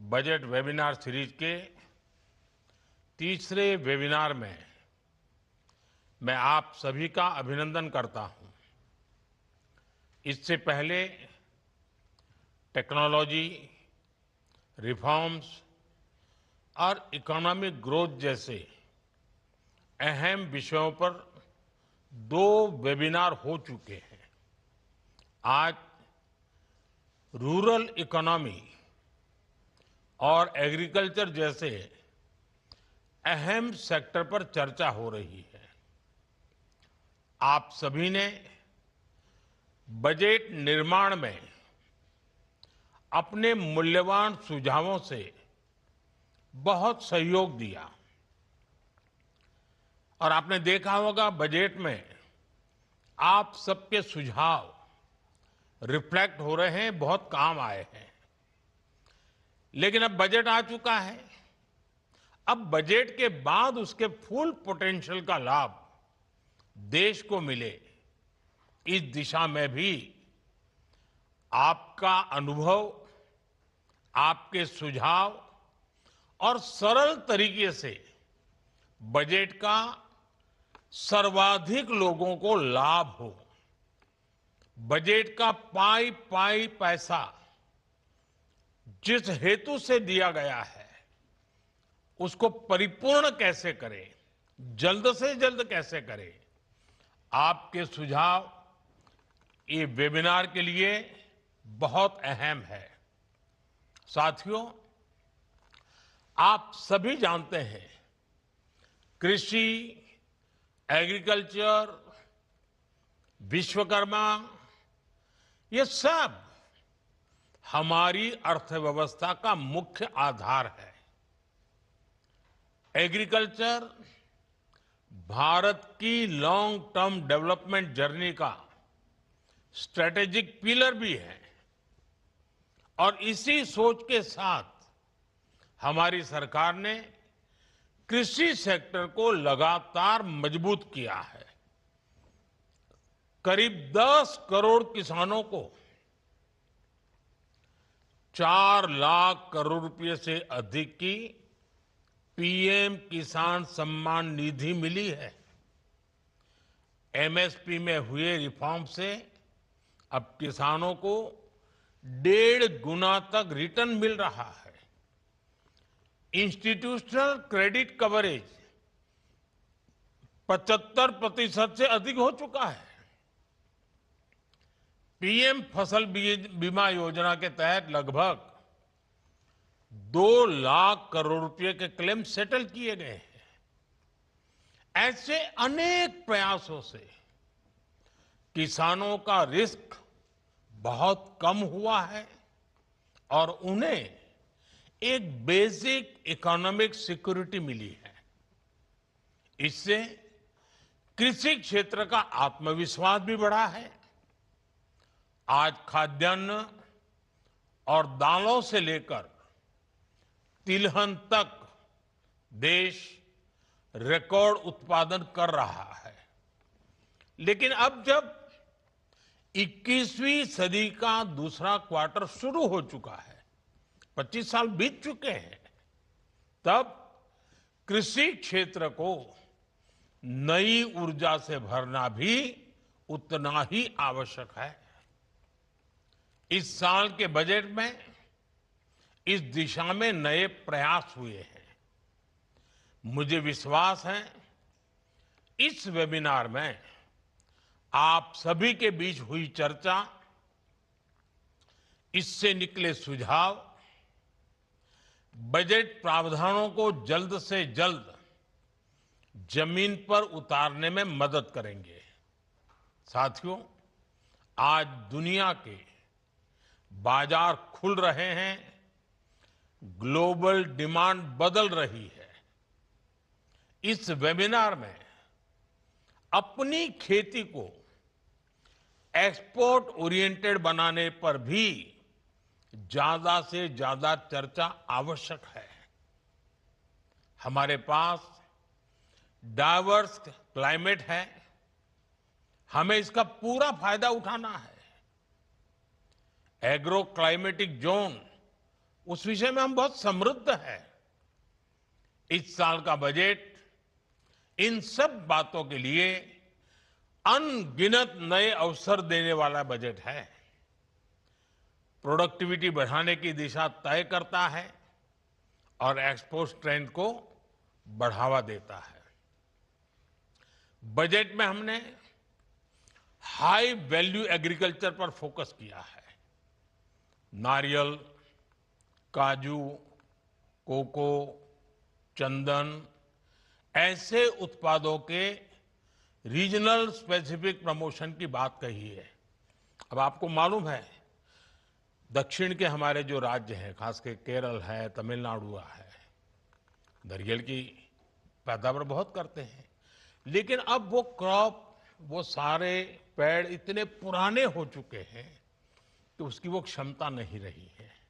Budget webinar series के तीसरे webinar में मैं आप सभी का अभिनंदन करता हूं। इससे पहले टेक्नोलॉजी, रिफॉर्म्स और इकोनॉमिक ग्रोथ जैसे अहम विषयों पर 2 वेबिनार हो चुके हैं। आज रूरल इकोनॉमी और एग्रीकल्चर जैसे अहम सेक्टर पर चर्चा हो रही है। आप सभी ने बजट निर्माण में अपने मूल्यवान सुझावों से बहुत सहयोग दिया और आपने देखा होगा बजट में आप सबके सुझाव रिफ्लेक्ट हो रहे हैं, बहुत काम आए हैं। लेकिन अब बजट आ चुका है। अब बजट के बाद उसके फुल पोटेंशियल का लाभ देश को मिले, इस दिशा में भी आपका अनुभव, आपके सुझाव और सरल तरीके से बजट का सर्वाधिक लोगों को लाभ हो, बजट का पाई पाई पैसा जिस हेतु से दिया गया है उसको परिपूर्ण कैसे करें, जल्द से जल्द कैसे करें, आपके सुझाव ये वेबिनार के लिए बहुत अहम है। साथियों, आप सभी जानते हैं कृषि, एग्रीकल्चर, विश्वकर्मा, ये सब हमारी अर्थव्यवस्था का मुख्य आधार है। एग्रीकल्चर भारत की लॉन्ग टर्म डेवलपमेंट जर्नी का स्ट्रेटेजिक पिलर भी है और इसी सोच के साथ हमारी सरकार ने कृषि सेक्टर को लगातार मजबूत किया है। करीब 10 करोड़ किसानों को 4 लाख करोड़ रुपए से अधिक की पीएम किसान सम्मान निधि मिली है। एमएसपी में हुए रिफॉर्म से अब किसानों को 1.5 गुना तक रिटर्न मिल रहा है। इंस्टीट्यूशनल क्रेडिट कवरेज 75% से अधिक हो चुका है। पीएम फसल बीमा योजना के तहत लगभग 2 लाख करोड़ रुपए के क्लेम सेटल किए गए हैं। ऐसे अनेक प्रयासों से किसानों का रिस्क बहुत कम हुआ है और उन्हें एक बेसिक इकोनॉमिक सिक्योरिटी मिली है। इससे कृषि क्षेत्र का आत्मविश्वास भी बढ़ा है। आज खाद्यान्न और दालों से लेकर तिलहन तक देश रिकॉर्ड उत्पादन कर रहा है। लेकिन अब जब 21वीं सदी का दूसरा क्वार्टर शुरू हो चुका है, 25 साल बीत चुके हैं, तब कृषि क्षेत्र को नई ऊर्जा से भरना भी उतना ही आवश्यक है। इस साल के बजट में इस दिशा में नए प्रयास हुए हैं। मुझे विश्वास है इस वेबिनार में आप सभी के बीच हुई चर्चा, इससे निकले सुझाव बजट प्रावधानों को जल्द से जल्द जमीन पर उतारने में मदद करेंगे। साथियों, आज दुनिया के बाजार खुल रहे हैं, ग्लोबल डिमांड बदल रही है। इस वेबिनार में अपनी खेती को एक्सपोर्ट ओरिएंटेड बनाने पर भी ज्यादा से ज्यादा चर्चा आवश्यक है। हमारे पास डाइवर्स क्लाइमेट है, हमें इसका पूरा फायदा उठाना है। एग्रो क्लाइमेटिक जोन उस विषय में हम बहुत समृद्ध हैं। इस साल का बजट इन सब बातों के लिए अनगिनत नए अवसर देने वाला बजट है। प्रोडक्टिविटी बढ़ाने की दिशा तय करता है और एक्सपोर्ट ट्रेंड को बढ़ावा देता है। बजट में हमने हाई वैल्यू एग्रीकल्चर पर फोकस किया है। नारियल, काजू, कोको, चंदन ऐसे उत्पादों के रीजनल स्पेसिफिक प्रमोशन की बात कही है। अब आपको मालूम है, दक्षिण के हमारे जो राज्य हैं, खासकर केरल है, तमिलनाडु है, नारियल की पैदावार बहुत करते हैं। लेकिन अब वो क्रॉप, वो सारे पेड़ इतने पुराने हो चुके हैं कि उसकी वो क्षमता नहीं रही है।